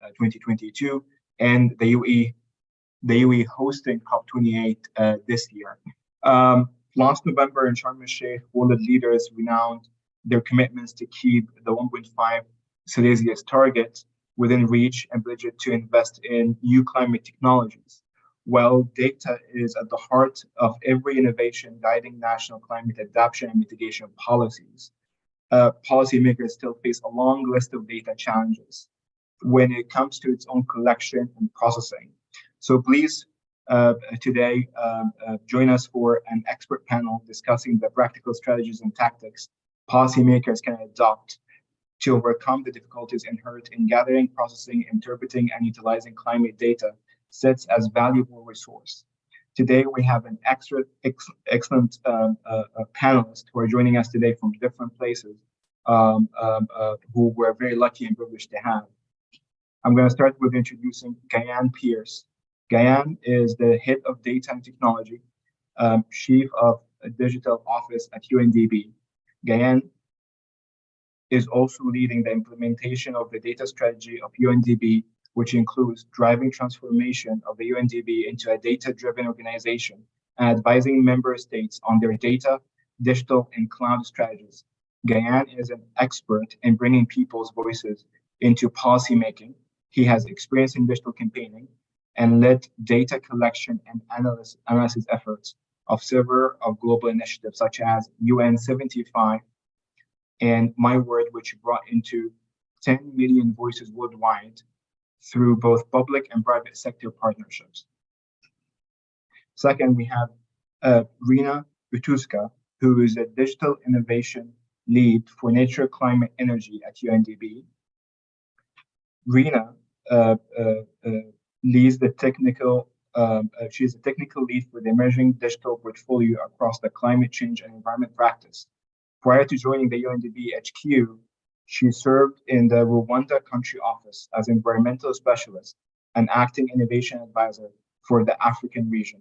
2022, and the UAE hosting COP28 this year. Last November in Sharm el-Sheikh, world leaders renounced their commitments to keep the 1.5 Celsius target within reach and budget to invest in new climate technologies. While data is at the heart of every innovation guiding national climate adaptation and mitigation policies, policymakers still face a long list of data challenges when it comes to its own collection and processing. So please, today, join us for an expert panel discussing the practical strategies and tactics policymakers can adopt to overcome the difficulties inherent in gathering, processing, interpreting, and utilizing climate data sets as valuable resource. Today, we have an excellent panelists who are joining us today from different places who we're very lucky and privileged to have. I'm going to start with introducing Gayan Pierce. Gayan is the head of data and technology, chief of digital office at UNDP. Gayan is also leading the implementation of the data strategy of UNDP, which includes driving transformation of the UNDP into a data-driven organization and advising member states on their data, digital, and cloud strategies. Gayan is an expert in bringing people's voices into policymaking. He has experience in digital campaigning and led data collection and analysis efforts of several of global initiatives such as UN 75 and My Word, which brought into 10 million voices worldwide through both public and private sector partnerships. Second, we have Rina Butuska, who is a digital innovation lead for nature, climate, energy at UNDP. Rina leads the technical, she's a technical lead for the emerging digital portfolio across the climate change and environment practice. Prior to joining the UNDP HQ, she served in the Rwanda country office as environmental specialist and acting innovation advisor for the African region,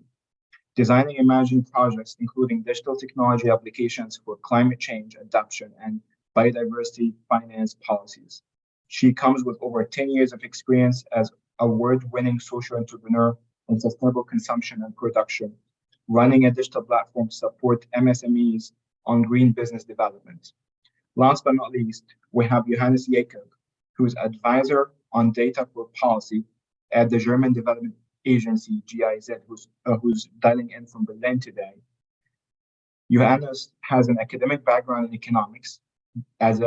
designing and managing projects including digital technology applications for climate change adaptation and biodiversity finance policies. She comes with over 10 years of experience as award-winning social entrepreneur in sustainable consumption and production, running a digital platform to support MSMEs on green business development. Last but not least, we have Johannes Jakob, who's advisor on data for policy at the German Development Agency, GIZ, who's dialing in from Berlin today. Johannes has an academic background in economics and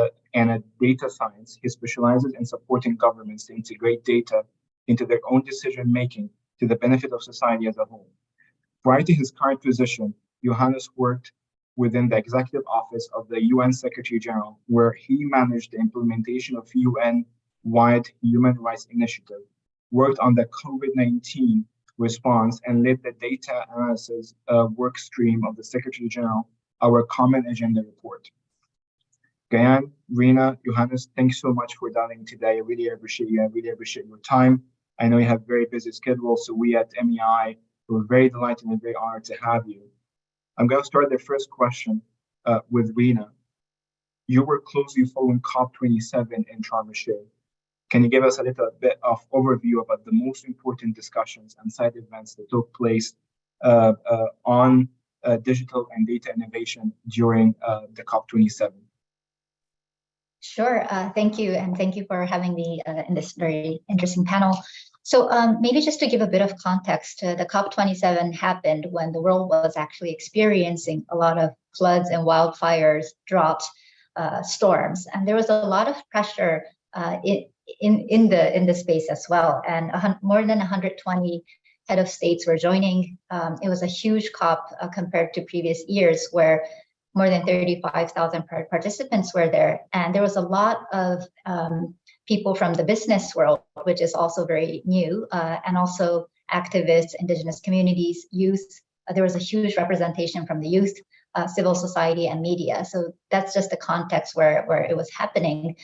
a data science. He specializes in supporting governments to integrate data into their own decision-making to the benefit of society as a whole. Prior to his current position, Johannes worked within the executive office of the UN Secretary General, where he managed the implementation of UN-wide human rights initiative, worked on the COVID-19 response, and led the data analysis work stream of the Secretary General, our Common Agenda report. Gayan, Rina, Johannes, thanks so much for dialing today. I really appreciate you. I really appreciate your time. I know you have very busy schedules, so we at MEI, we're very delighted and very honored to have you. I'm going to start the first question with Rina. You were closely following COP27 in Sharm el-Sheikh. Can you give us a little bit of overview about the most important discussions and side events that took place on digital and data innovation during the COP27? Sure, thank you. And thank you for having me in this very interesting panel. So maybe just to give a bit of context, the COP27 happened when the world was actually experiencing a lot of floods and wildfires, drought, storms, and there was a lot of pressure in the space as well. And more than 120 head of states were joining. It was a huge COP compared to previous years, where more than 35,000 participants were there, and there was a lot of people from the business world, which is also very new, and also activists, indigenous communities, youth. There was a huge representation from the youth, civil society, and media. So that's just the context where it was happening.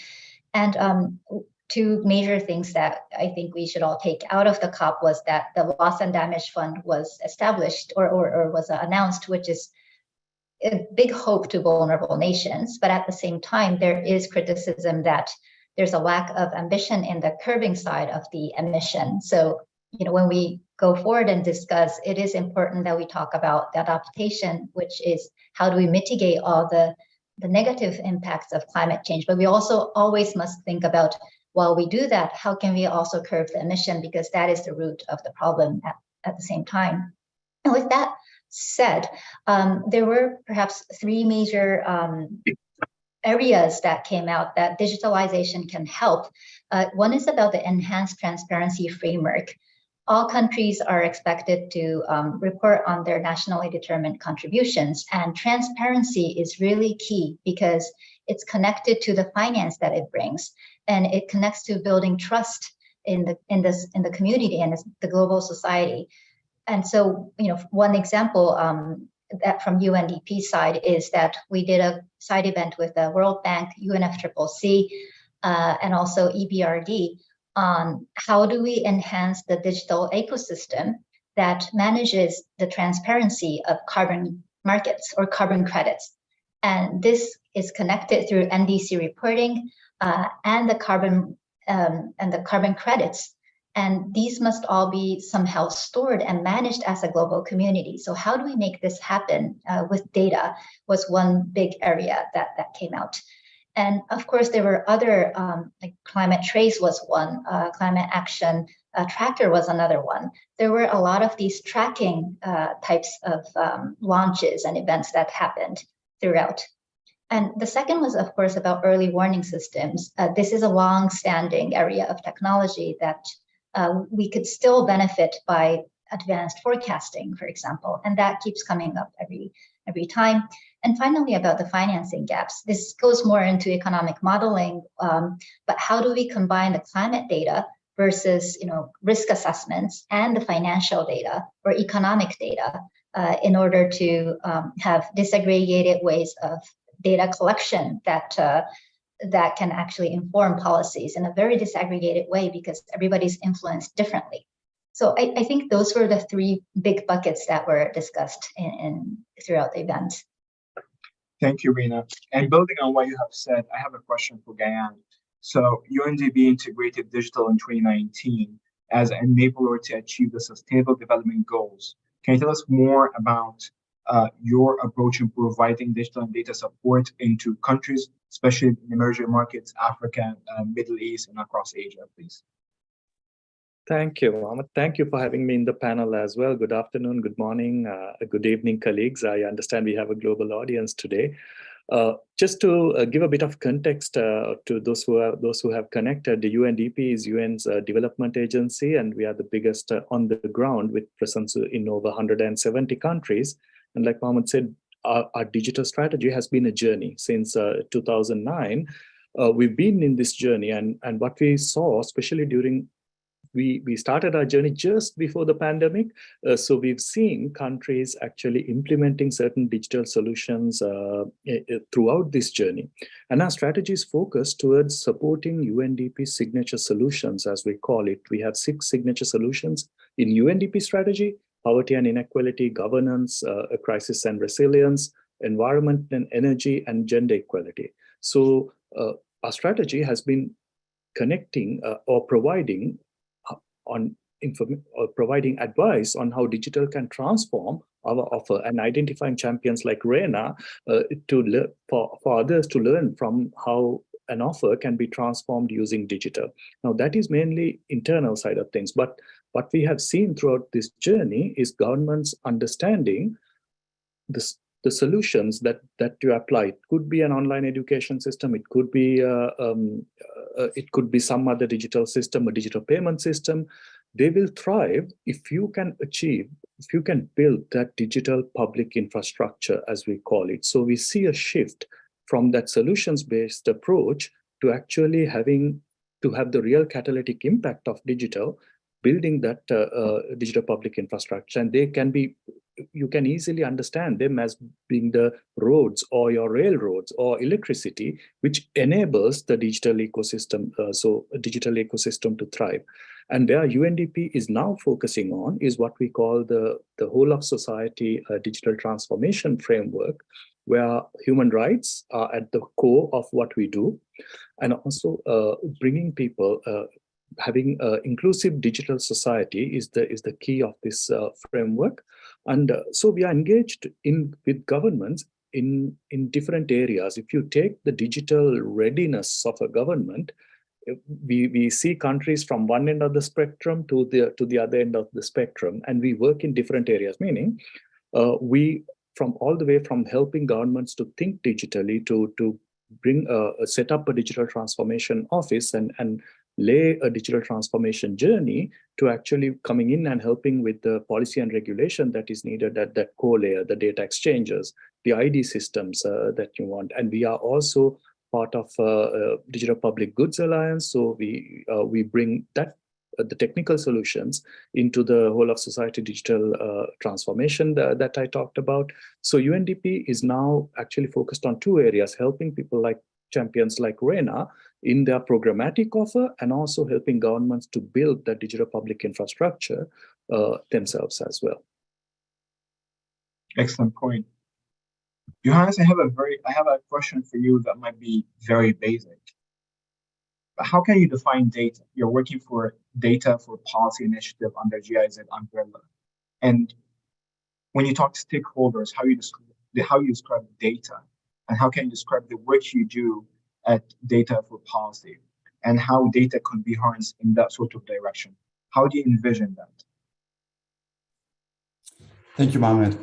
And two major things that I think we should all take out of the COP was that the Loss and Damage Fund was established or was announced, which is a big hope to vulnerable nations. But at the same time, there is criticism that there's a lack of ambition in the curbing side of the emission. So, when we go forward and discuss, it is important that we talk about the adaptation, which is how do we mitigate all the negative impacts of climate change. But we also always must think about, while we do that, how can we also curb the emission, because that is the root of the problem at the same time. And with that said, there were perhaps three major areas that came out that digitalization can help. One is about the enhanced transparency framework. All countries are expected to report on their nationally determined contributions, and transparency is really key because it's connected to the finance that it brings, and it connects to building trust in the community and the global society. And so, one example that from UNDP side is that we did a side event with the World Bank, UNFCCC, and also EBRD on how do we enhance the digital ecosystem that manages the transparency of carbon markets or carbon credits. And this is connected through NDC reporting and the carbon credits. And these must all be somehow stored and managed as a global community. So how do we make this happen with data was one big area that came out. And of course, there were other, like Climate Trace was one, Climate Action Tracker was another one. There were a lot of these tracking types of launches and events that happened throughout. And the second was, of course, about early warning systems. This is a long-standing area of technology that we could still benefit by advanced forecasting, for example, and that keeps coming up every time. And finally, about the financing gaps. This goes more into economic modeling, but how do we combine the climate data versus risk assessments and the financial data or economic data in order to have disaggregated ways of data collection that can actually inform policies in a very disaggregated way because everybody's influenced differently. So I think those were the three big buckets that were discussed throughout the event. Thank you, Rina. And building on what you have said, I have a question for Gayan. So UNDP integrated digital in 2019 as an enabler to achieve the Sustainable Development Goals. Can you tell us more about your approach in providing digital and data support into countries, especially in emerging markets, Africa, Middle East, and across Asia, please? Thank you, Mohammed. Thank you for having me in the panel as well. Good afternoon, good morning, good evening, colleagues. I understand we have a global audience today. Just to give a bit of context to those who have connected, the UNDP is UN's development agency, and we are the biggest on the ground with presence in over 170 countries. And like Mohammed said, our digital strategy has been a journey since 2009. We've been in this journey, and what we saw, especially during we started our journey just before the pandemic. So we've seen countries actually implementing certain digital solutions throughout this journey. And our strategy is focused towards supporting UNDP signature solutions, as we call it. We have 6 signature solutions in UNDP strategy: poverty and inequality, governance, crisis and resilience, environment and energy, and gender equality. So our strategy has been connecting or providing providing advice on how digital can transform our offer and identifying champions like Rina for others to learn from how an offer can be transformed using digital. Now that is mainly internal side of things, but what we have seen throughout this journey is governments understanding the solutions that you apply. It could be an online education system, it could be some other digital system, a digital payment system. They will thrive if you can build that digital public infrastructure, as we call it. So we see a shift from that solutions-based approach to actually having to have the real catalytic impact of digital, building that digital public infrastructure. And you can easily understand them as being the roads or your railroads or electricity, which enables the digital ecosystem, so a digital ecosystem to thrive. And where UNDP is now focusing on is what we call the whole of society digital transformation framework, where human rights are at the core of what we do, and also bringing people, having an inclusive digital society is the key of this framework. And so we are engaged with governments in different areas. If you take the digital readiness of a government, we see countries from one end of the spectrum to the other end of the spectrum, and we work in different areas, meaning we from all the way from helping governments to think digitally to bring set up a digital transformation office and lay a digital transformation journey, to actually coming in and helping with the policy and regulation that is needed at that core layer, the data exchanges, the ID systems that you want. And we are also part of Digital Public Goods Alliance. So we bring that the technical solutions into the whole of society digital transformation that I talked about. So UNDP is now actually focused on two areas, helping people like champions like RENA in their programmatic offer, and also helping governments to build that digital public infrastructure themselves as well. Excellent point. Johannes, I have a question for you that might be very basic. How can you define data? You're working for Data for Policy Initiative under GIZ umbrella. And when you talk to stakeholders, how you describe data, and how can you describe the work you do at Data for Policy, and how data could be harnessed in that sort of direction? How do you envision that? Thank you, Mohammed.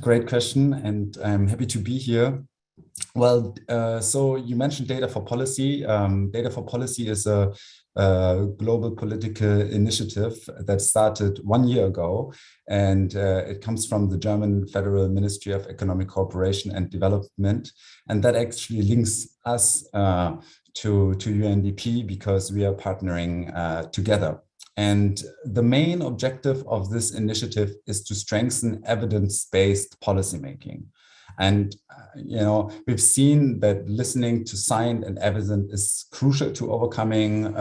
Great question, and I'm happy to be here. Well, so you mentioned Data for Policy. Data for Policy is a global political initiative that started 1 year ago, and it comes from the German Federal Ministry of Economic Cooperation and Development, and that actually links us to UNDP because we are partnering together. And the main objective of this initiative is to strengthen evidence-based policymaking. And, we've seen that listening to science and evidence is crucial to overcoming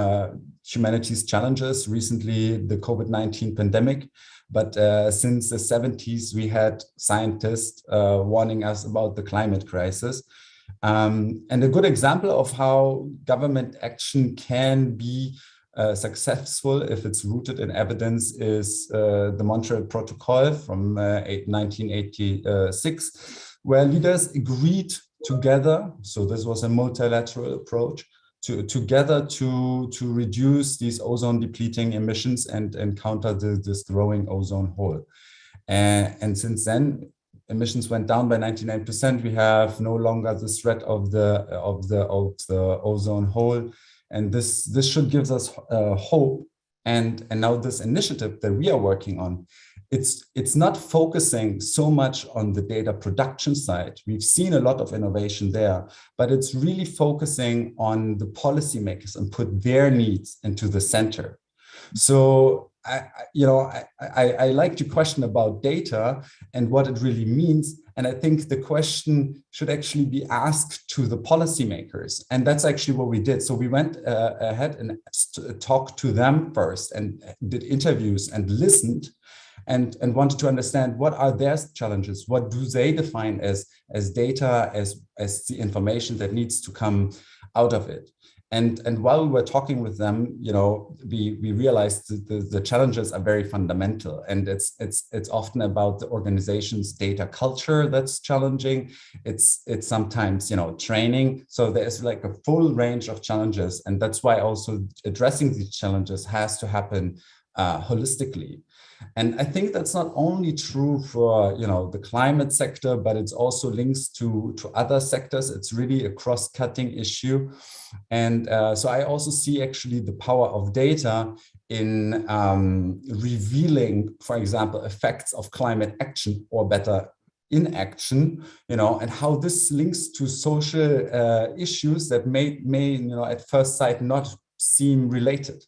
humanity's challenges. Recently, the COVID-19 pandemic, but since the 70s, we had scientists warning us about the climate crisis. And a good example of how government action can be successful if it's rooted in evidence is the Montreal Protocol from 1986, where leaders agreed together. So this was a multilateral approach together to reduce these ozone depleting emissions and counter this growing ozone hole. And since then, emissions went down by 99%. We have no longer the threat of the ozone hole. And this should give us hope. And now this initiative that we are working on, it's not focusing so much on the data production side. We've seen a lot of innovation there, but it's really focusing on the policymakers and put their needs into the center. So I like to question about data and what it really means. And I think the question should actually be asked to the policymakers. And that's actually what we did. So we went ahead and talked to them first and did interviews and listened and wanted to understand what are their challenges, what do they define as data, as the information that needs to come out of it. And while we were talking with them, we realized that the challenges are very fundamental, and it's often about the organization's data culture that's challenging. It's sometimes training. So there's like a full range of challenges, and that's why also addressing these challenges has to happen holistically. And I think that's not only true for the climate sector, but it's also links to other sectors. It's really a cross-cutting issue. And so I also see actually the power of data in revealing, for example, effects of climate action, or better, inaction, and how this links to social issues that may at first sight not seem related.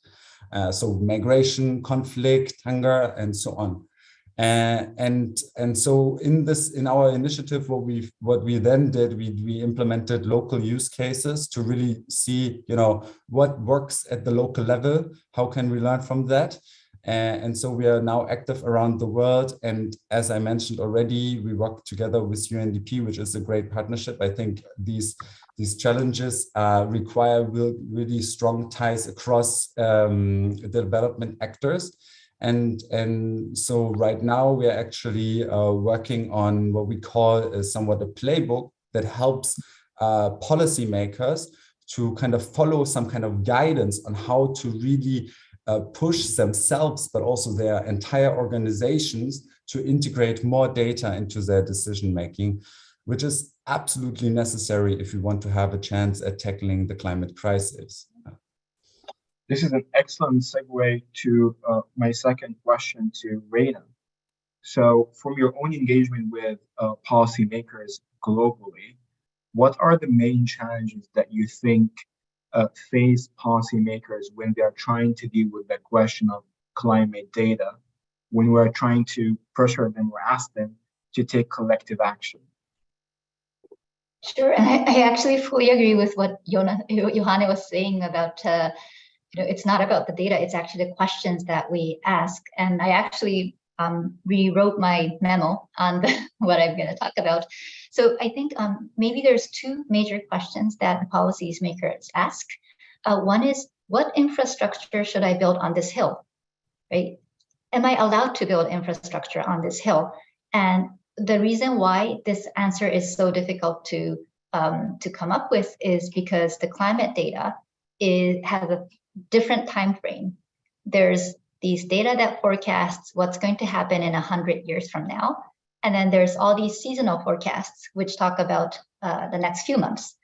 So migration, conflict, hunger, and so on. And so in our initiative, what we then did, we implemented local use cases to really see, what works at the local level, how can we learn from that, And so we are now active around the world. And as I mentioned already, we work together with UNDP, which is a great partnership. I think these challenges require really strong ties across the development actors. And so right now we are actually working on what we call somewhat a playbook that helps policymakers to kind of follow some kind of guidance on how to really push themselves, but also their entire organizations to integrate more data into their decision making, which is absolutely necessary if we want to have a chance at tackling the climate crisis. This is an excellent segue to my second question to Reina. So from your own engagement with policymakers globally, what are the main challenges that you think face policymakers when they're trying to deal with the question of climate data, when we're trying to pressure them or ask them to take collective action? Sure, and I actually fully agree with what Johanne was saying about, it's not about the data, it's actually the questions that we ask. And I actually rewrote my memo on what I'm going to talk about. So I think maybe there's two major questions that policymakers ask. One is, what infrastructure should I build on this hill, right? Am I allowed to build infrastructure on this hill? And the reason why this answer is so difficult to come up with is because the climate data has a different time frame. There's these data that forecasts what's going to happen in 100 years from now. And then there's all these seasonal forecasts, which talk about the next few months.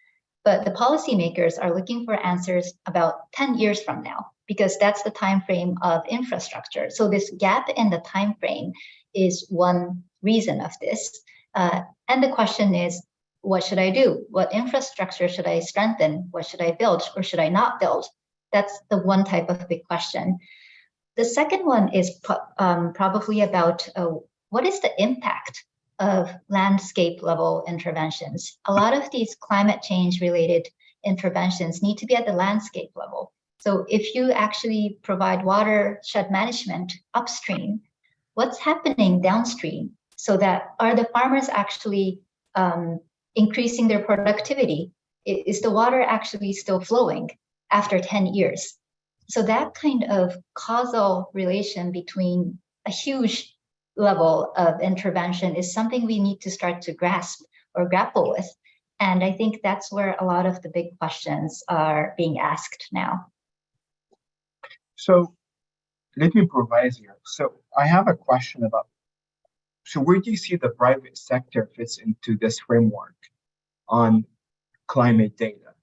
But the policymakers are looking for answers about 10 years from now, because that's the time frame of infrastructure. So this gap in the time frame is one reason of this. And the question is, what should I do? What infrastructure should I strengthen? What should I build or should I not build? That's the one type of big question. The second one is probably about what is the impact of landscape level interventions? A lot of these climate change related interventions need to be at the landscape level. So if you actually provide watershed management upstream, what's happening downstream? So that are the farmers actually increasing their productivity? Is the water actually still flowing after 10 years? So that kind of causal relation between a huge level of intervention is something we need to start to grasp or grapple with. And I think that's where a lot of the big questions are being asked now. So let me improvise here. So I have a question about, so where do you see the private sector fits into this framework on climate data?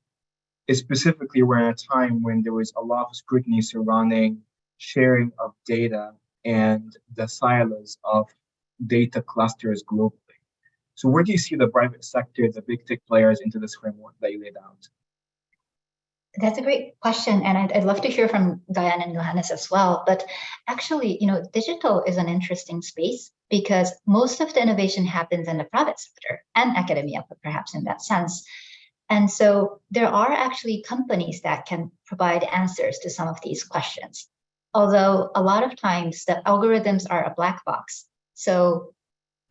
Specifically, we're in a time when there was a lot of scrutiny surrounding sharing of data and the silos of data clusters globally. So where do you see the private sector, the big tech players into this framework that you laid out? That's a great question. And I'd love to hear from Diane and Johannes as well. But actually, digital is an interesting space because most of the innovation happens in the private sector and academia, perhaps in that sense. And so there are actually companies that can provide answers to some of these questions. Although a lot of times the algorithms are a black box. So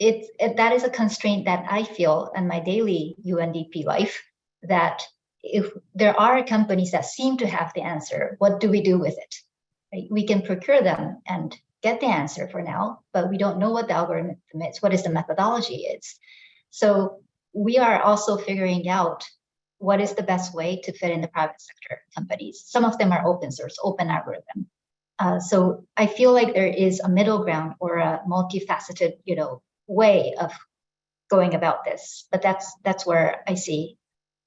that is a constraint that I feel in my daily UNDP life, that if there are companies that seem to have the answer, what do we do with it? Right? We can procure them and get the answer for now, but we don't know what the algorithm is, what is the methodology is. So we are also figuring out what is the best way to fit in the private sector companies. Some of them are open source, open algorithm. So I feel like there is a middle ground or a multifaceted, way of going about this. But that's where I see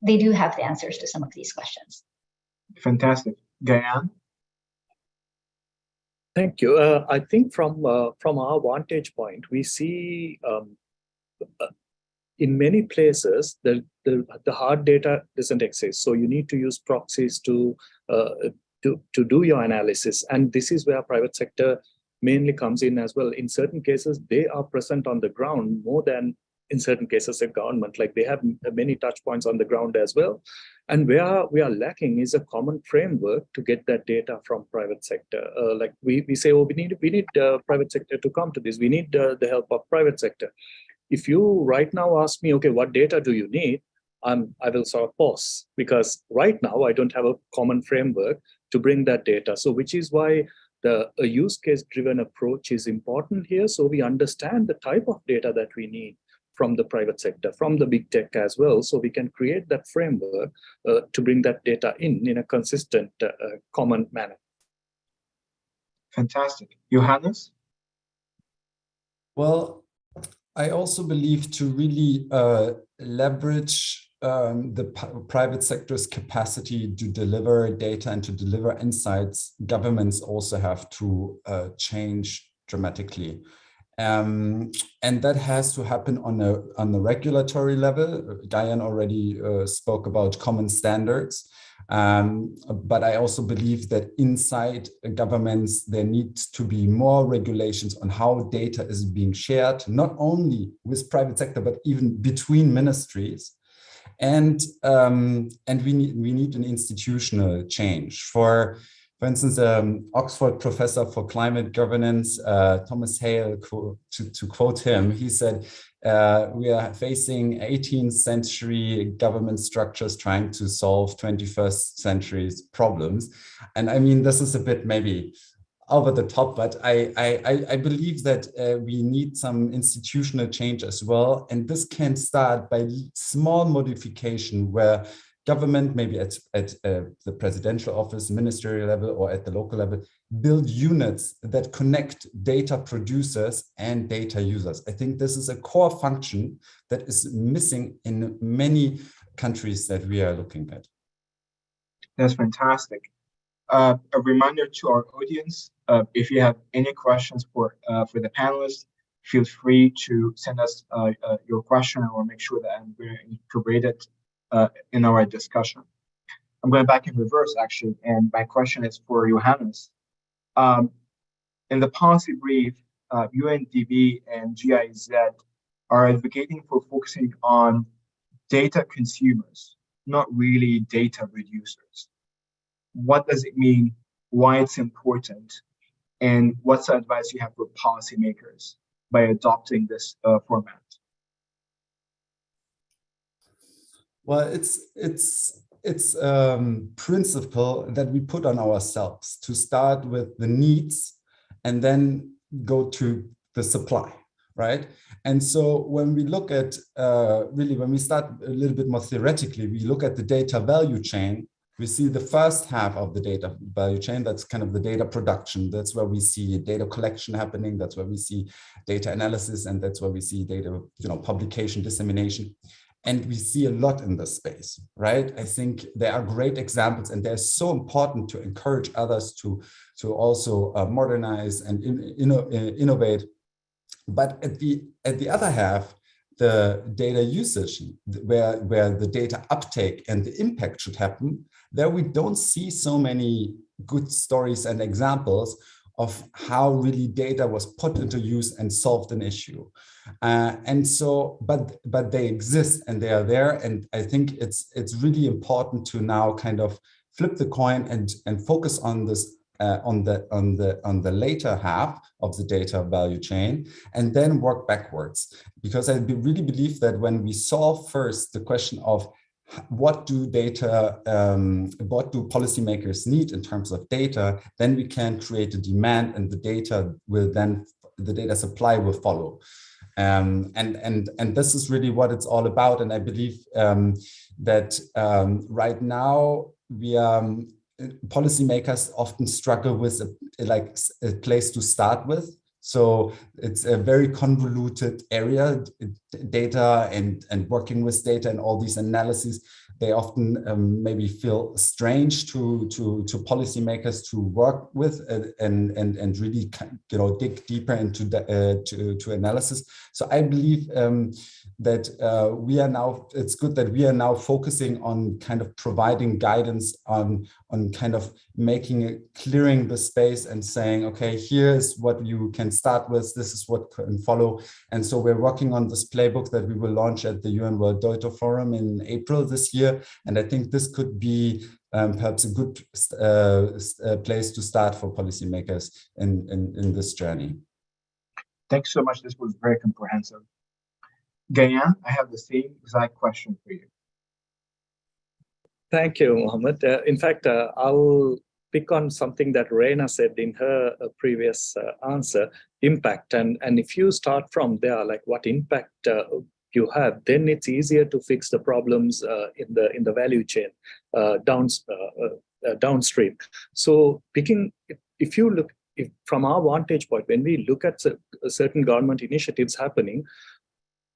they do have the answers to some of these questions. Fantastic. Diane? Thank you. I think from our vantage point, we see in many places the hard data doesn't exist. So you need to use proxies to do your analysis. And this is where private sector mainly comes in as well. In certain cases, they are present on the ground more than in certain cases the government, like they have many touch points on the ground as well. And where we are lacking is a common framework to get that data from private sector. Like we say, oh, we need private sector to come to this. We need the help of private sector. If you right now ask me, okay, what data do you need? I will sort of pause, because right now I don't have a common framework to bring that data. So which is why a use case driven approach is important here. So we understand the type of data that we need from the private sector, from the big tech as well. So we can create that framework to bring that data in a consistent, common manner. Fantastic. Johannes? Well, I also believe to really leverage the private sector's capacity to deliver data and to deliver insights, governments also have to change dramatically. And that has to happen on the regulatory level. Diane already spoke about common standards. But I also believe that inside governments, there needs to be more regulations on how data is being shared, not only with private sector, but even between ministries. And we need an institutional change. For instance, Oxford professor for climate governance, Thomas Hale, to quote him, he said, we are facing 18th century government structures trying to solve 21st century's problems. And I mean, this is a bit maybe over the top, but I believe that we need some institutional change as well. And this can start by small modification where government, maybe at the presidential office, ministerial level, or at the local level, build units that connect data producers and data users. I think this is a core function that is missing in many countries that we are looking at. That's fantastic. A reminder to our audience, if you have any questions for the panelists, feel free to send us your question, and we'll make sure that I'm going to incorporate it in our discussion. I'm going back in reverse, actually, and my question is for Johannes. In the policy brief, UNDP and GIZ are advocating for focusing on data consumers, not really data producers. What does it mean, why it's important, and what's the advice you have for policymakers by adopting this format? Well, it's principle that we put on ourselves to start with the needs and then go to the supply, right? And so when we look at, when we start a little bit more theoretically, we look at the data value chain, we see the first half of the data value chain, that's kind of the data production. That's where we see data collection happening. That's where we see data analysis, and that's where we see data, publication, dissemination. And we see a lot in this space, right? I think there are great examples, and they're so important to encourage others to also modernize and innovate. But at the other half, the data usage, where the data uptake and the impact should happen, there we don't see so many good stories and examples of how really data was put into use and solved an issue. And so, but they exist and they are there. And I think it's really important to now kind of flip the coin and focus on this, on the later half of the data value chain, and then work backwards. Because I really believe that when we solve first the question of what do policymakers need in terms of data, then we can create a demand, and the data supply will follow. And this is really what it's all about. And I believe that right now policymakers often struggle with a place to start with. So it's a very convoluted area, data and working with data and all these analyses. They often maybe feel strange to policymakers to work with and really dig deeper into to analysis. So I believe that we are now, it's good that we are now focusing on kind of providing guidance on kind of clearing the space and saying, okay, here's what you can start with, this is what can follow. And so we're working on this playbook that we will launch at the UN World Data Forum in April this year. here. And I think this could be perhaps a good place to start for policymakers in this journey. Thanks so much. This was very comprehensive. Gayan, I have the same exact question for you. Thank you, Mohammed. In fact, I'll pick on something that Reina said in her previous answer, impact. And if you start from there, like what impact you have, then it's easier to fix the problems in the value chain downstream. So if you look, from our vantage point, when we look at certain government initiatives happening,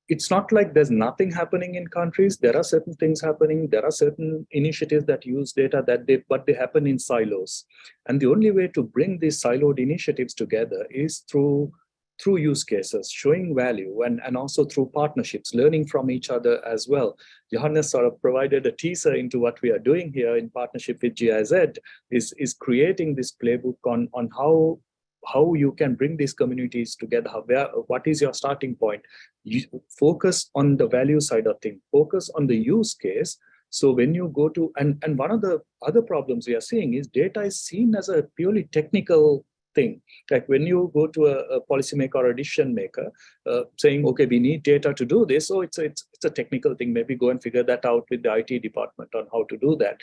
it's not like there's nothing happening in countries. There are certain things happening. There are certain initiatives that use data but they happen in silos. And the only way to bring these siloed initiatives together is through use cases, showing value, and also through partnerships, learning from each other as well. Johannes sort of provided a teaser into what we are doing here in partnership with GIZ, is creating this playbook on how you can bring these communities together. What is your starting point? You focus on the value side of things, focus on the use case. So when you go to, and one of the other problems we are seeing is data is seen as a purely technical thing. Like when you go to a policymaker or a decision maker saying, okay, we need data to do this. So it's a technical thing. Maybe go and figure that out with the IT department on how to do that.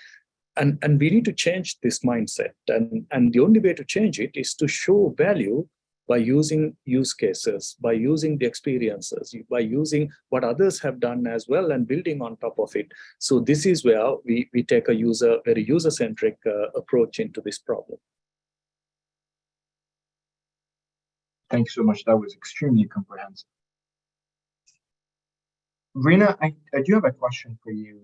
And we need to change this mindset. And the only way to change it is to show value by using use cases, by using the experiences, by using what others have done as well and building on top of it. So this is where we take a very user-centric approach into this problem. Thanks so much. That was extremely comprehensive. Reina, I do have a question for you.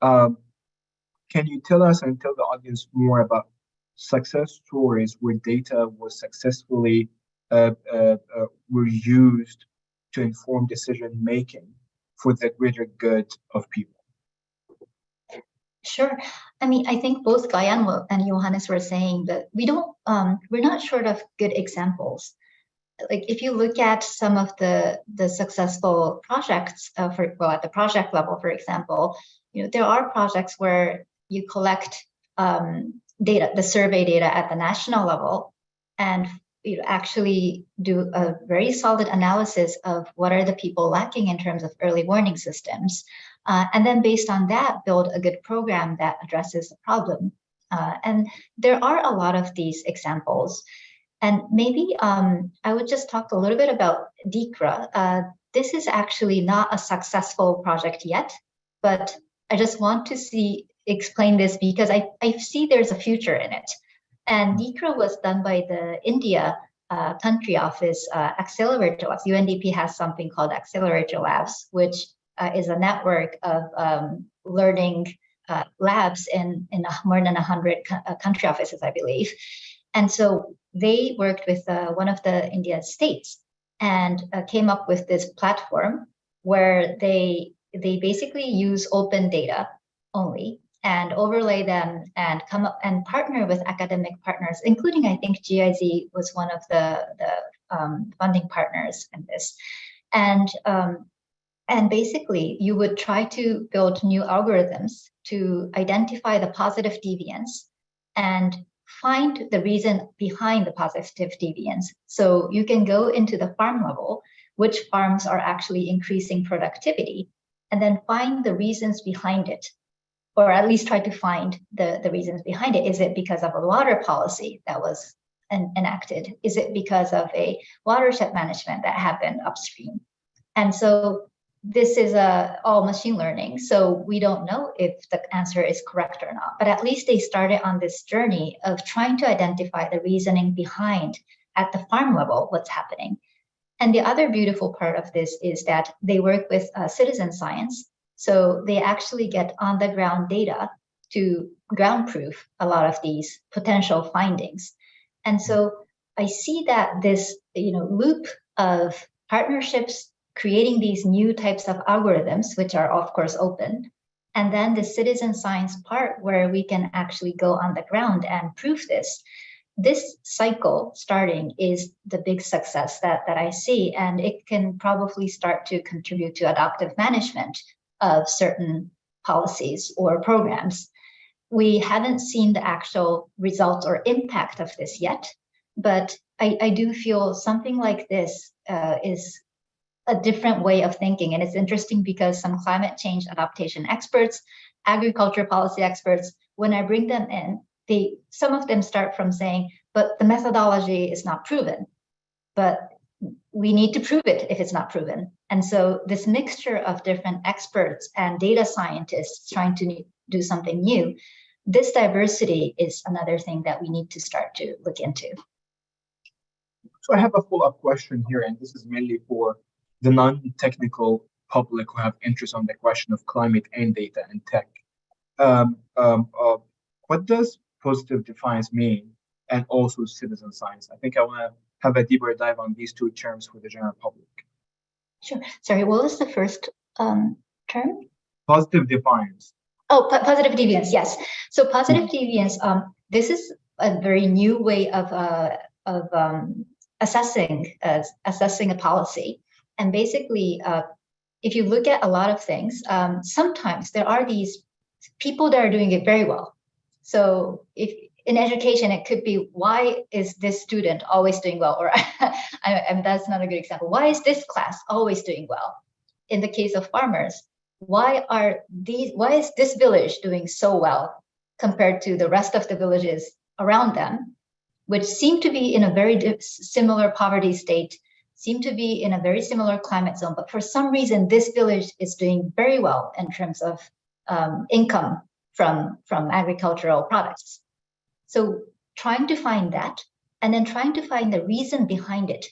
Can you tell us and tell the audience more about success stories where data was successfully were used to inform decision making for the greater good of people? Sure. I mean, I think both Gayan and Johannes were saying that we're not short of good examples. Like if you look at some of the successful projects at the project level, for example, there are projects where you collect data, the survey data at the national level, and you actually do a very solid analysis of what are the people lacking in terms of early warning systems. And then based on that, build a good program that addresses the problem. And there are a lot of these examples. And maybe I would just talk a little bit about DICRA. This is actually not a successful project yet, but I just want to explain this because I see there's a future in it. And DICRA was done by the India country office Accelerator Labs. UNDP has something called Accelerator Labs, which is a network of learning labs in more than 100 country offices, I believe. And so they worked with one of the Indian states and came up with this platform where they basically use open data only and overlay them and come up and partner with academic partners, including I think GIZ was one of the funding partners in this. And basically you would try to build new algorithms to identify the positive deviance and find the reason behind the positive deviance. So you can go into the farm level, which farms are actually increasing productivity, and then find the reasons behind it, or at least try to find the reasons behind it. Is it because of a water policy that was enacted? Is it because of a watershed management that happened upstream? And so this is all machine learning, so we don't know if the answer is correct or not, but at least they started on this journey of trying to identify the reasoning behind at the farm level what's happening. And the other beautiful part of this is that they work with citizen science, so they actually get on the ground data to ground proof a lot of these potential findings. And so I see that this loop of partnerships, creating these new types of algorithms, which are of course open, and then the citizen science part where we can actually go on the ground and prove this. This cycle starting is the big success that I see, and it can probably start to contribute to adaptive management of certain policies or programs. We haven't seen the actual results or impact of this yet, but I do feel something like this is a different way of thinking. And it's interesting because some climate change adaptation experts, agriculture policy experts, when I bring them in, some of them start from saying, but the methodology is not proven, but we need to prove it if it's not proven. And so this mixture of different experts and data scientists trying to do something new, this diversity is another thing that we need to start to look into. So I have a follow-up question here, and this is mainly for the non-technical public who have interest on the question of climate and data and tech. What does positive defiance mean, and also citizen science? I think I want to have a deeper dive on these two terms for the general public. Sure. Sorry, what was the first term? Positive defiance. Oh, positive deviance. Yes. So positive deviance. This is a very new way of assessing a policy. And basically, if you look at a lot of things, sometimes there are these people that are doing it very well. So if in education, it could be, why is this student always doing well? Or and that's not a good example. Why is this class always doing well? In the case of farmers, why is this village doing so well compared to the rest of the villages around them, which seem to be in a very similar poverty state, seem to be in a very similar climate zone, but for some reason, this village is doing very well in terms of income from agricultural products. So trying to find that, and then trying to find the reason behind it,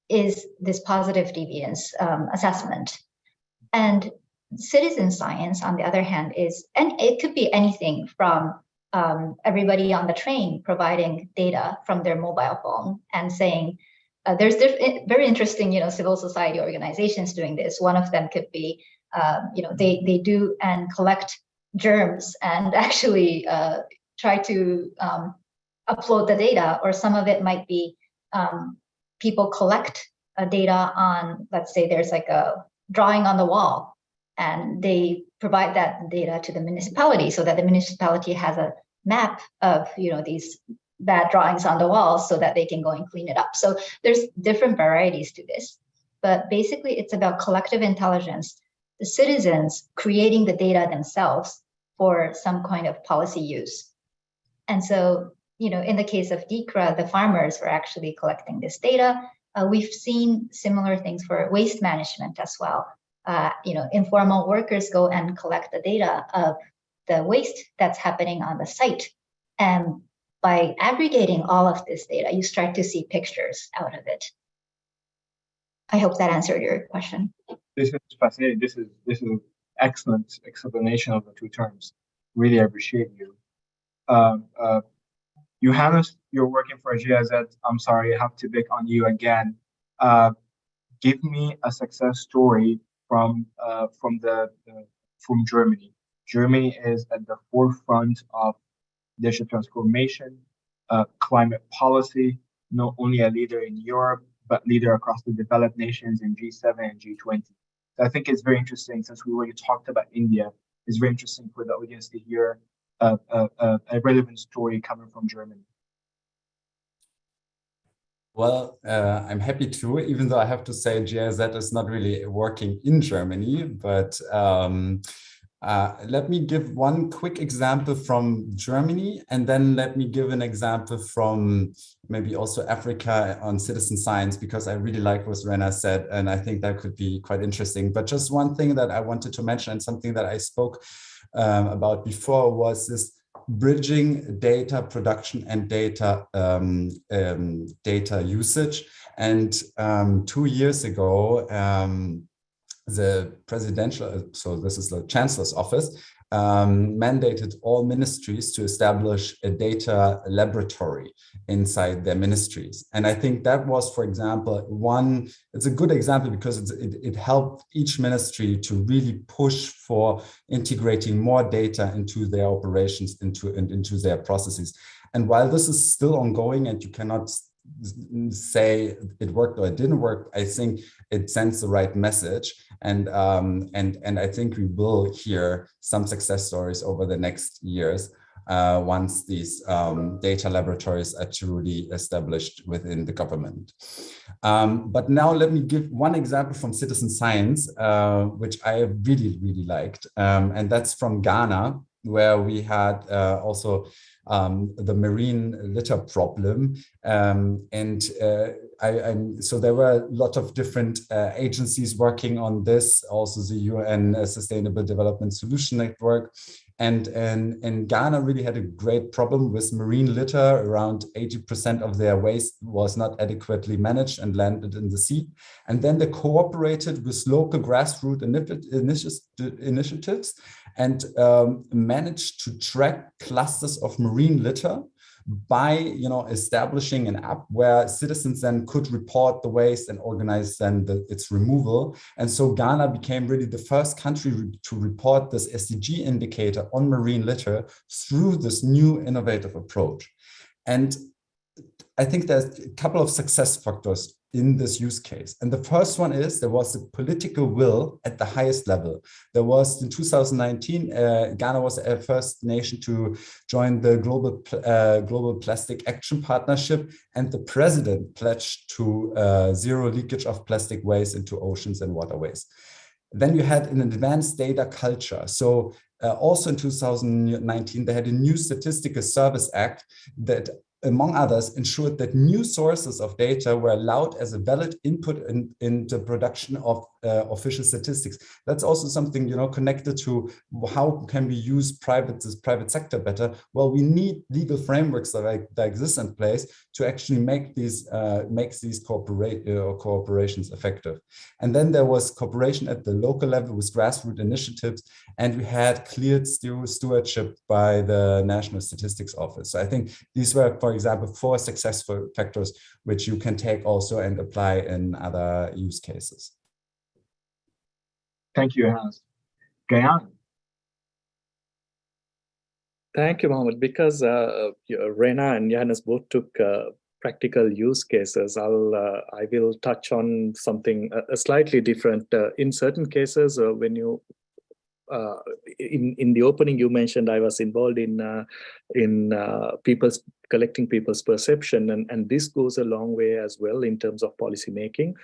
is this positive deviance assessment. And citizen science, on the other hand, and it could be anything from everybody on the train providing data from their mobile phone and saying, there's very interesting, civil society organizations doing this. One of them could be, they do and collect germs and actually try to upload the data, or some of it might be people collect data on, let's say there's like a drawing on the wall, and they provide that data to the municipality so that the municipality has a map of these bad drawings on the wall so that they can go and clean it up. So there's different varieties to this, but basically it's about collective intelligence, the citizens creating the data themselves for some kind of policy use. And so, in the case of DICRA, the farmers were actually collecting this data. We've seen similar things for waste management as well. Informal workers go and collect the data of the waste that's happening on the site. And by aggregating all of this data, you start to see pictures out of it. I hope that answered your question. This is fascinating. This is an excellent explanation of the two terms. Really appreciate you. Johannes, you're working for GIZ. I'm sorry, I have to pick on you again. Give me a success story from Germany. Germany is at the forefront of digital transformation, climate policy, not only a leader in Europe, but leader across the developed nations in G7 and G20. So I think it's very interesting, since we already talked about India, it's very interesting for the audience to hear a relevant story coming from Germany. Well, I'm happy to, even though I have to say GIZ is not really working in Germany, but let me give one quick example from Germany, and then let me give an example from maybe also Africa on citizen science, because I really like what Rena said, and I think that could be quite interesting. But just one thing that I wanted to mention, and something that I spoke about before, was this bridging data production and data usage. And 2 years ago, the presidential, so this is the Chancellor's office, mandated all ministries to establish a data laboratory inside their ministries. And I think that was, for example, it's a good example because it helped each ministry to really push for integrating more data into their operations, into their processes. And while this is still ongoing and you cannot say it worked or it didn't work. I think it sends the right message, and I think we will hear some success stories over the next years once these data laboratories are truly established within the government. But now let me give one example from citizen science, which I really liked, and that's from Ghana, where we had also the marine litter problem. So there were a lot of different agencies working on this, also the UN Sustainable Development Solution Network. And Ghana really had a great problem with marine litter. Around 80% of their waste was not adequately managed and landed in the sea. And then they cooperated with local grassroots initiatives and managed to track clusters of marine litter by establishing an app where citizens then could report the waste and organize then its removal. And so Ghana became really the first country to report this SDG indicator on marine litter through this new innovative approach. And I think there's a couple of success factors in this use case. And the first one is there was a political will at the highest level. There was in 2019, Ghana was the first nation to join the Global Plastic Action Partnership, and the president pledged to zero leakage of plastic waste into oceans and waterways. Then you had an advanced data culture. So also in 2019, they had a new Statistical Service Act that, among others, ensured that new sources of data were allowed as a valid input in the production of official statistics. That's also something, connected to how can we use this private sector better? Well, we need legal frameworks that exist in place to actually make these cooperations effective. And then there was cooperation at the local level with grassroots initiatives, and we had cleared stewardship by the National Statistics Office. So I think these were, for example, 4 successful factors which you can take also and apply in other use cases. Thank you, Hans. Gayane. Thank you, Mohammed. Because Rena and Johannes both took practical use cases, I will touch on something slightly different. In certain cases, when you in the opening, you mentioned I was involved in collecting people's perception, and this goes a long way as well in terms of policy making.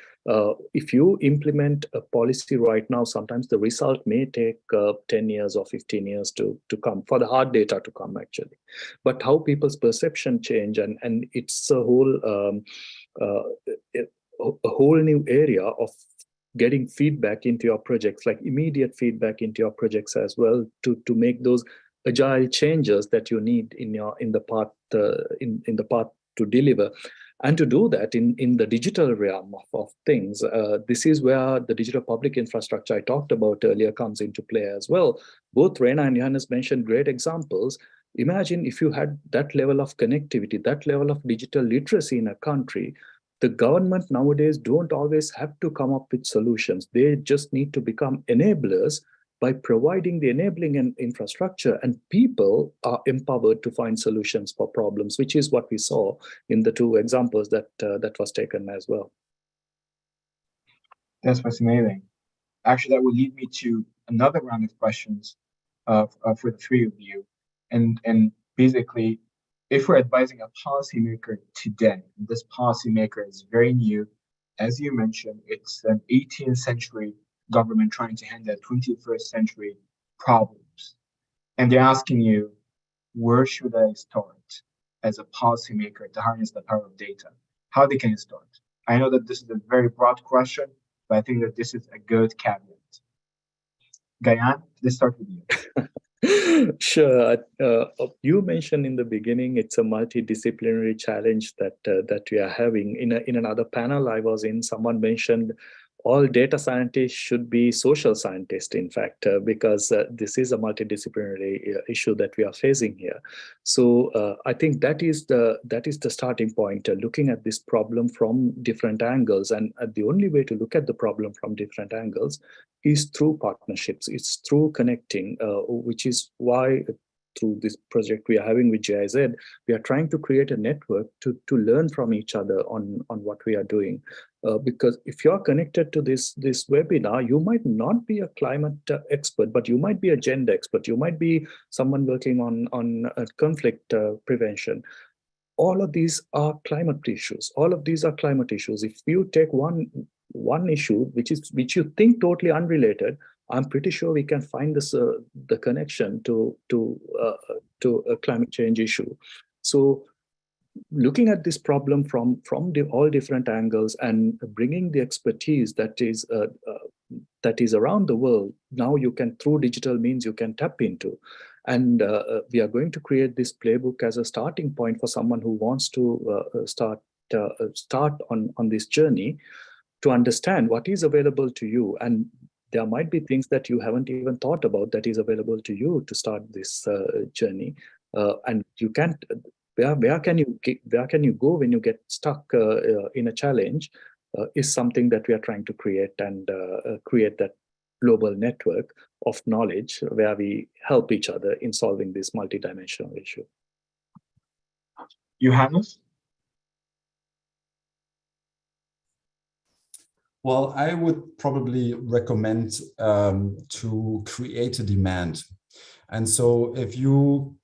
If you implement a policy right now, sometimes the result may take 10 years or 15 years to come, for the hard data to come actually. But how people's perception change, and it's a whole new area of getting feedback into your projects, like immediate feedback into your projects as well, to make those agile changes that you need in the path to deliver. And to do that in the digital realm of things, this is where the digital public infrastructure I talked about earlier comes into play as well. Both Rena and Johannes mentioned great examples. Imagine if you had that level of connectivity, that level of digital literacy in a country. The government nowadays don't always have to come up with solutions. They just need to become enablers by providing the enabling infrastructure, and people are empowered to find solutions for problems, which is what we saw in the 2 examples that was taken as well. That's fascinating. Actually, that will lead me to another round of questions for the 3 of you. And basically, if we're advising a policymaker today, this policymaker is very new, as you mentioned, it's an 18th century government trying to handle 21st century problems. And they're asking you, where should I start as a policymaker to harness the power of data? How they can start? I know that this is a very broad question, but I think that this is a good caveat. Gayane, let's start with you. Sure. You mentioned in the beginning it's a multidisciplinary challenge that we are having. In another panel I was in, someone mentioned all data scientists should be social scientists, in fact, because this is a multidisciplinary issue that we are facing here. So I think that is the starting point, looking at this problem from different angles. And the only way to look at the problem from different angles is through partnerships. It's through connecting, which is why through this project we are having with GIZ, we are trying to create a network to learn from each other on what we are doing. Because if you're connected to this webinar, you might not be a climate expert, but you might be a gender expert. You might be someone working on conflict prevention. All of these are climate issues. All of these are climate issues. If you take one issue which you think totally unrelated, I'm pretty sure we can find this the connection to a climate change issue. So looking at this problem from all different angles and bringing the expertise that is around the world, now you can, through digital means, you can tap into. And we are going to create this playbook as a starting point for someone who wants to start on this journey, to understand what is available to you. And there might be things that you haven't even thought about that is available to you to start this journey. And you can't. Where can you go when you get stuck in a challenge? Is something that we are trying to create, and create that global network of knowledge where we help each other in solving this multidimensional issue. Johannes? Well, I would probably recommend to create a demand. And so if you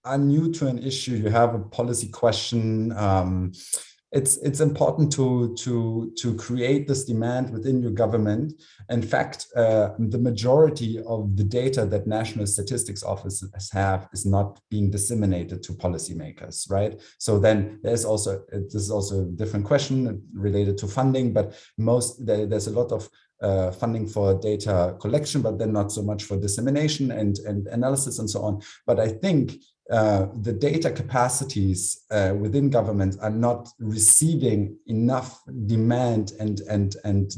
are new to an issue, you have a policy question, it's important to create this demand within your government. In fact, the majority of the data that national statistics offices have is not being disseminated to policymakers, right? So then this is also a different question related to funding, but there's a lot of funding for data collection, but then not so much for dissemination and analysis and so on. But I think the data capacities within government are not receiving enough demand, and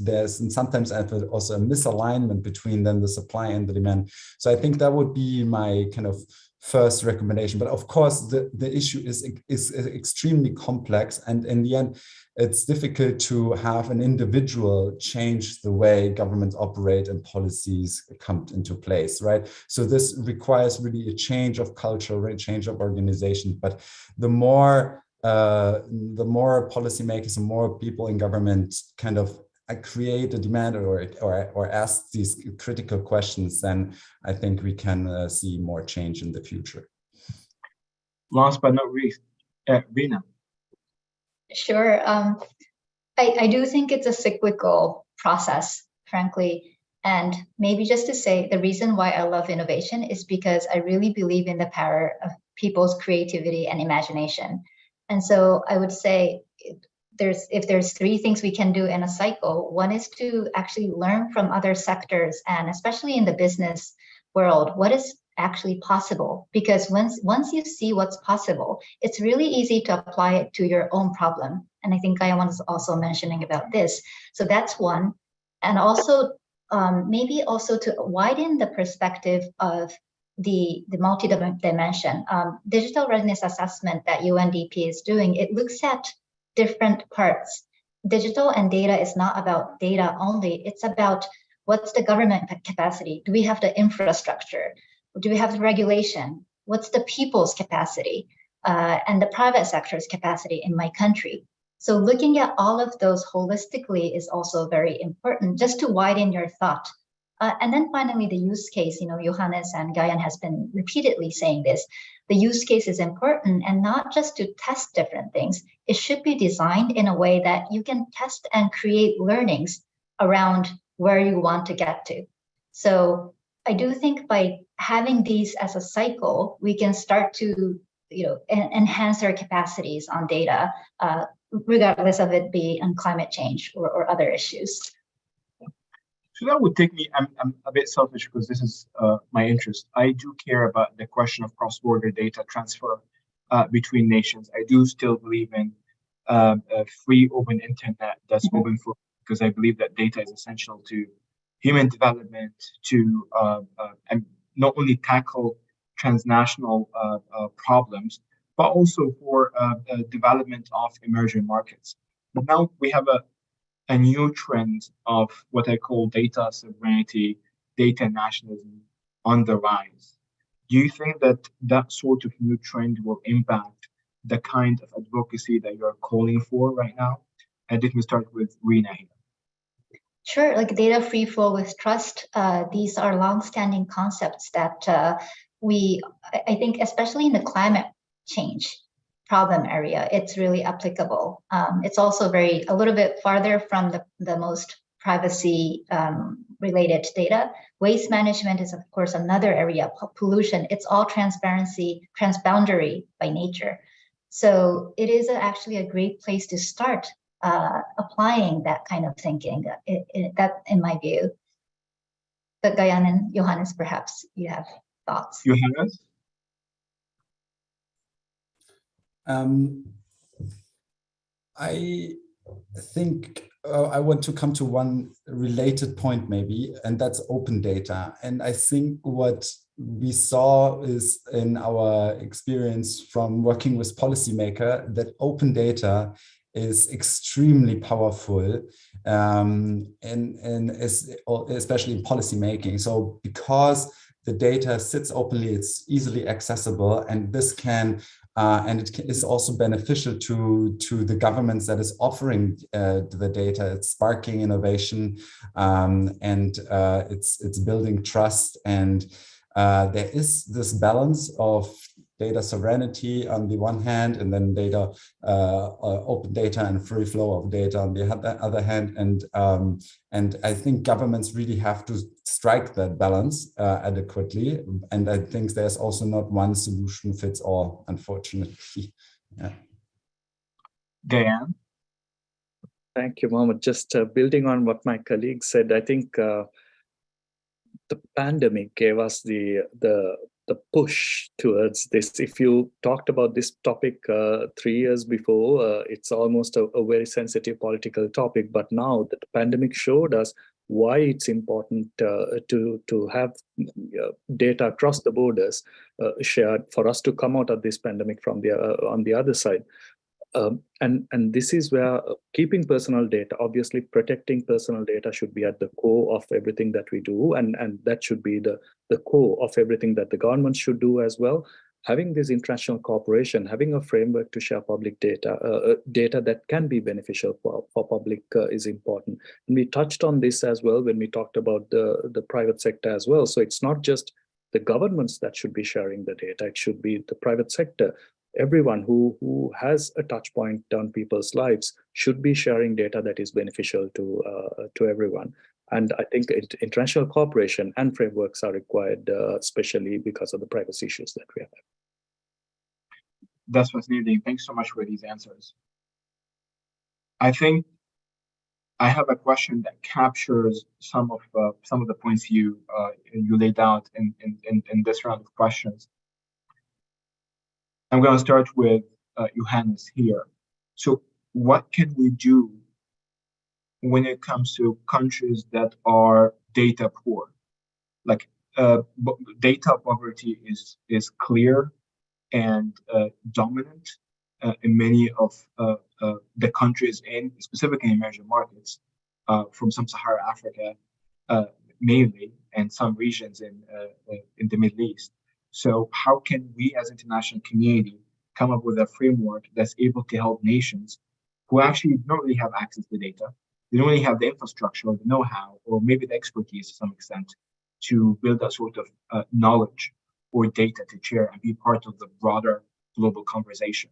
there's sometimes also a misalignment between then the supply and the demand. So I think that would be my kind of first recommendation. But of course, the issue is extremely complex, and in the end, it's difficult to have an individual change the way governments operate and policies come into place, right? So this requires really a change of culture, a change of organization. But the more policymakers and more people in government kind of create a demand or ask these critical questions, then I think we can see more change in the future. Last but not least, Rina. Sure. I do think it's a cyclical process, frankly. And maybe just to say, the reason why I love innovation is because I really believe in the power of people's creativity and imagination. And so I would say if there's three things we can do in a cycle, one is to actually learn from other sectors, and especially in the business world, what is actually possible. Because once you see what's possible, it's really easy to apply it to your own problem. And I think Gayan was also mentioning about this. So that's one. And also maybe also to widen the perspective of the multi-dimension. Digital readiness assessment that UNDP is doing, it looks at different parts. Digital and data is not about data only. It's about what's the government capacity? Do we have the infrastructure? Do we have the regulation? What's the people's capacity and the private sector's capacity in my country? So looking at all of those holistically is also very important, just to widen your thought. And then finally, the use case, Johannes and Gayan has been repeatedly saying this, the use case is important, and not just to test different things. It should be designed in a way that you can test and create learnings around where you want to get to. So I do think by having these as a cycle, we can start to enhance our capacities on data, regardless of it be on climate change or other issues. So that would take me, I'm a bit selfish because this is my interest. I do care about the question of cross-border data transfer between nations. I do still believe in a free open internet that's open for, because I believe that data is essential to human development, to and not only tackle transnational problems, but also for development of emerging markets. But now we have a new trend of what I call data sovereignty, data nationalism on the rise. Do you think that that sort of new trend will impact the kind of advocacy that you're calling for right now? And let me start with Rina here. Sure, like data free flow with trust. These are longstanding concepts that I think, especially in the climate change problem area, it's really applicable. It's also a little bit farther from the most privacy related data. Waste management is, of course, another area. Pollution, it's all transboundary by nature. So it is actually a great place to start applying that kind of thinking, that in my view. But Gayan and Johannes, perhaps you have thoughts. Johannes? I think I want to come to one related point maybe, and that's open data. And I think what we saw is in our experience from working with policymakers that open data is extremely powerful, and especially in policy making. So because the data sits openly, it's easily accessible, and this can and it is also beneficial to the governments that is offering the data. It's sparking innovation, and it's building trust. And there is this balance of data sovereignty on the one hand, and then open data and free flow of data on the other hand. And I think governments really have to strike that balance adequately. And I think there's also not one solution fits all, unfortunately. Yeah. Gayan? Thank you, Mohammed. Just building on what my colleague said, I think the pandemic gave us the push towards this. If you talked about this topic 3 years before, it's almost a very sensitive political topic. But now that the pandemic showed us why it's important to have data across the borders shared for us to come out of this pandemic from on the other side. And this is where keeping personal data, obviously protecting personal data, should be at the core of everything that we do, and that should be the core of everything that the government should do as well. Having this international cooperation, having a framework to share public data, data that can be beneficial for public is important. And we touched on this as well when we talked about the private sector as well. So it's not just the governments that should be sharing the data, it should be the private sector. Everyone who has a touch point on people's lives should be sharing data that is beneficial to everyone. And I think international cooperation and frameworks are required, especially because of the privacy issues that we have. That's fascinating. Thanks so much for these answers. I think I have a question that captures some of the points you laid out in this round of questions. I'm going to start with Johannes here. So what can we do when it comes to countries that are data poor? Like data poverty is clear and dominant in many of the countries, specifically in emerging markets, from sub-Saharan Africa mainly, and some regions in the Middle East. So how can we as international community come up with a framework that's able to help nations who actually don't really have access to data, they don't really have the infrastructure or the know-how, or maybe the expertise to some extent, to build that sort of knowledge or data to share and be part of the broader global conversation?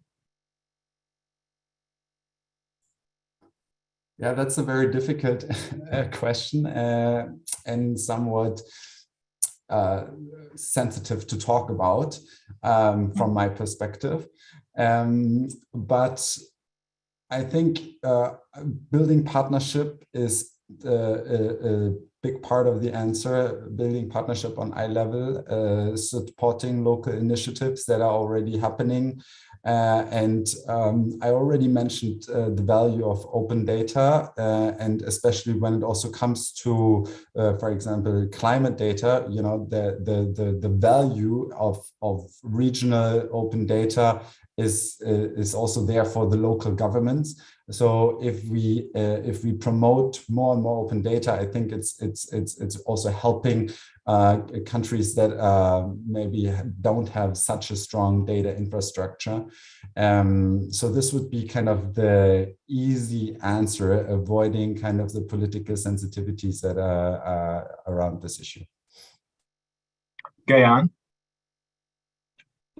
Yeah, that's a very difficult question and somewhat sensitive to talk about from my perspective. But I think building partnership is a big part of the answer, building partnership on eye level, supporting local initiatives that are already happening. And I already mentioned the value of open data, and especially when it also comes to, for example, climate data, you know, the value of regional open data is also there for the local governments. So if we promote more and more open data, I think it's also helping countries that maybe don't have such a strong data infrastructure. So this would be kind of the easy answer, avoiding kind of the political sensitivities that are around this issue. Gayan?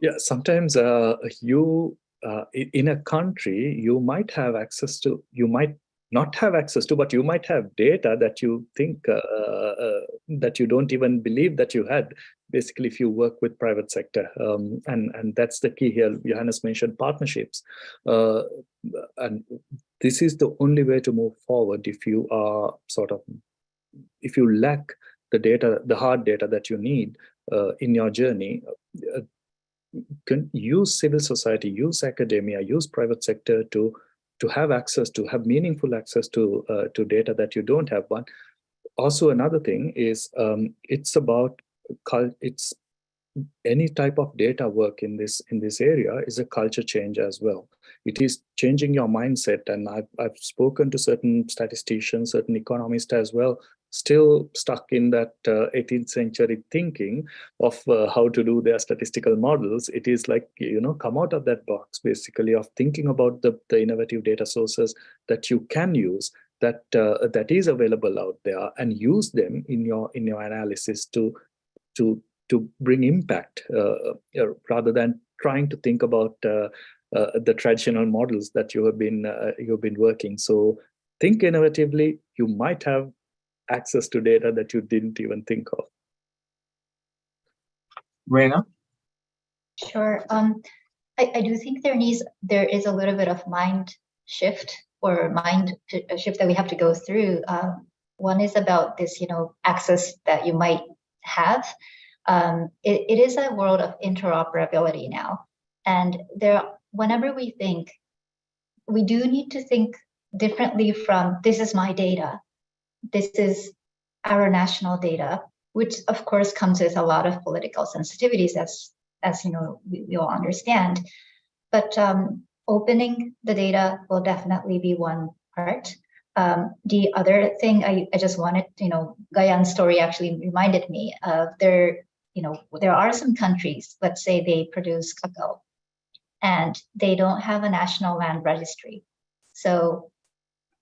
Yeah, sometimes in a country, you might have access to, you might not have access to, but you might have data that you think that you don't even believe that you had, basically, if you work with private sector. And that's the key here. Johannes mentioned partnerships. And this is the only way to move forward if you are if you lack the data, the hard data that you need in your journey. Can use civil society, use academia, use private sector to have access, to have meaningful access to data that you don't have. One also, another thing is it's about it's any type of data work in this area is a culture change as well. It is changing your mindset, and I've spoken to certain statisticians, certain economists as well, still stuck in that 18th century thinking of how to do their statistical models. It is like, come out of that box, basically, of thinking about the innovative data sources that you can use, that is available out there, and use them in your analysis to bring impact, rather than trying to think about the traditional models that you've been working. So think innovatively. You might have access to data that you didn't even think of. Reina? Sure. I do think there is a little bit of mind shift that we have to go through. One is about this, access that you might have. It is a world of interoperability now, and whenever we think, we do need to think differently from this is my data, this is our national data, which of course comes with a lot of political sensitivities, as we all understand. But opening the data will definitely be one part. The other thing I just wanted, Gayan's story actually reminded me of there are some countries, let's say they produce cacao, and they don't have a national land registry. So,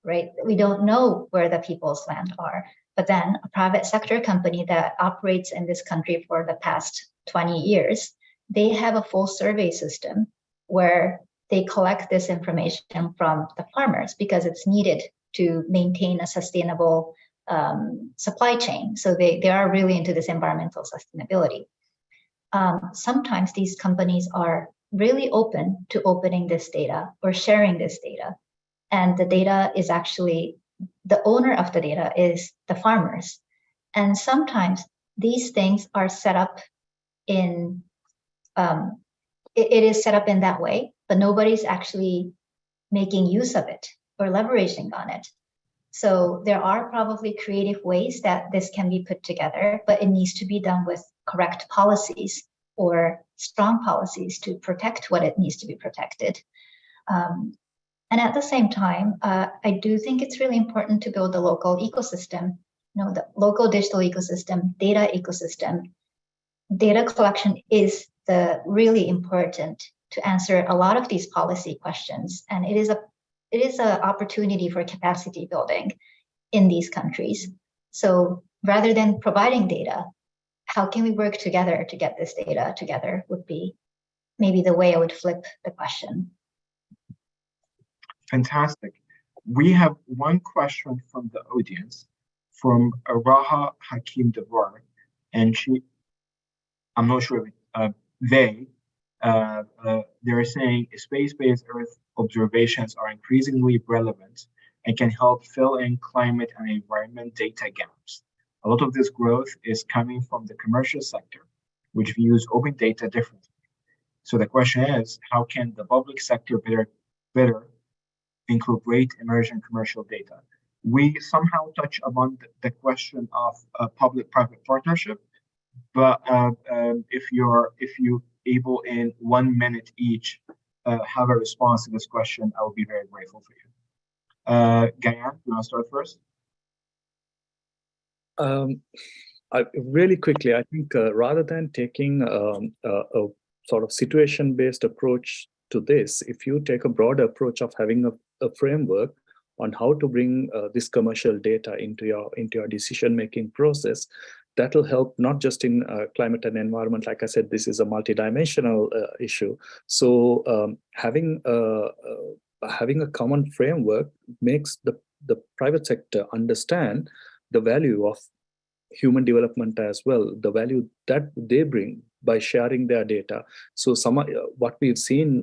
right, we don't know where the people's land are. But then a private sector company that operates in this country for the past 20 years, they have a full survey system where they collect this information from the farmers because it's needed to maintain a sustainable supply chain. So they are really into this environmental sustainability. Sometimes these companies are really open to opening this data or sharing this data. And the data is actually, the owner of the data is the farmers. And sometimes these things are set up in, it is set up in that way, but nobody's actually making use of it or leveraging on it. So there are probably creative ways that this can be put together, but it needs to be done with correct policies or strong policies to protect what it needs to be protected. And at the same time, I do think it's really important to build the local ecosystem, the local digital ecosystem, data ecosystem. Data collection is really important to answer a lot of these policy questions, and it is an opportunity for capacity building in these countries. So rather than providing data, how can we work together to get this data together would be maybe the way I would flip the question. Fantastic. We have one question from the audience, from Raha Hakim Devar, and I'm not sure they're saying space-based Earth observations are increasingly relevant and can help fill in climate and environment data gaps. A lot of this growth is coming from the commercial sector, which views open data differently. So the question is, how can the public sector better incorporate emerging commercial data? We somehow touch upon the question of public-private partnership, but if you able in 1 minute each have a response to this question, I will be very grateful for you. Gayan, you want to start first? Really quickly, I think rather than taking a sort of situation-based approach to this, if you take a broader approach of having a framework on how to bring this commercial data into your decision-making process, that will help not just in climate and environment. Like I said, this is a multidimensional issue. So having a common framework makes the private sector understand the value of human development as well, the value that they bring by sharing their data. So what we've seen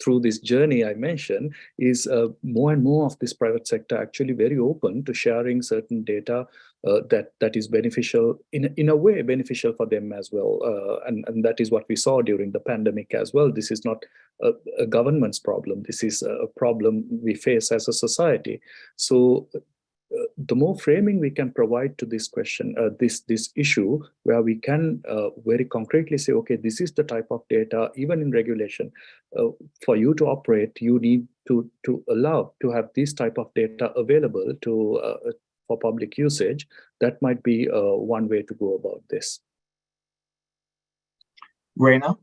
through this journey I mentioned is more and more of this private sector actually very open to sharing certain data that is beneficial, in a way beneficial for them as well. And that is what we saw during the pandemic as well. This is not a government's problem. This is a problem we face as a society. So the more framing we can provide to this question, this issue, where we can very concretely say, okay, this is the type of data, even in regulation, for you to operate, you need to allow to have this type of data available for public usage. That might be one way to go about this. Reina?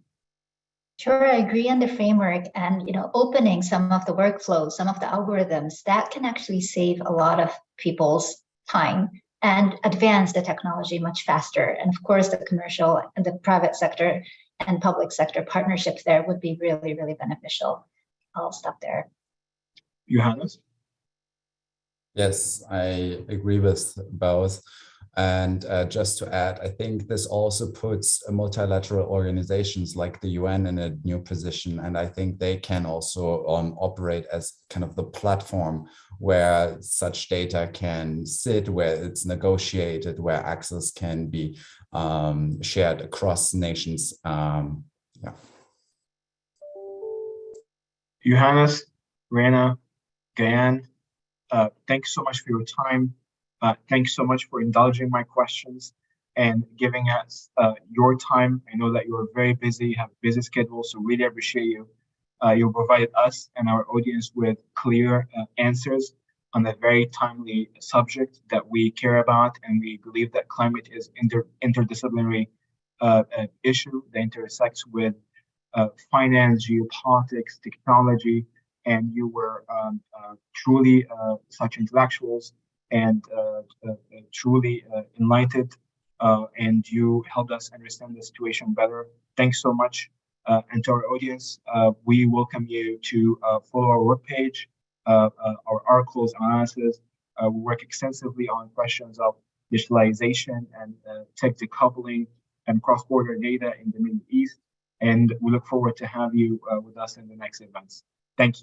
Sure, I agree on the framework, and opening some of the workflows, some of the algorithms that can actually save a lot of people's time and advance the technology much faster. And of course, the commercial and the private sector and public sector partnerships there would be really, really beneficial. I'll stop there. Johannes? Yes, I agree with both. And just to add, I think this also puts multilateral organizations like the UN in a new position. And I think they can also operate as kind of the platform where such data can sit, where it's negotiated, where access can be shared across nations. Yeah. Johannes, Reina, Gayan, thanks so much for your time. Thanks so much for indulging my questions and giving us your time. I know that you're very busy, have a busy schedule, so really appreciate you. You provided us and our audience with clear answers on a very timely subject that we care about, and we believe that climate is interdisciplinary issue that intersects with finance, geopolitics, technology, and you were truly such intellectuals and truly enlightened, and you helped us understand the situation better. Thanks so much. And to our audience, we welcome you to follow our webpage, our articles, analysis. We work extensively on questions of digitalization and tech decoupling and cross-border data in the Middle East. And we look forward to have you with us in the next events. Thank you.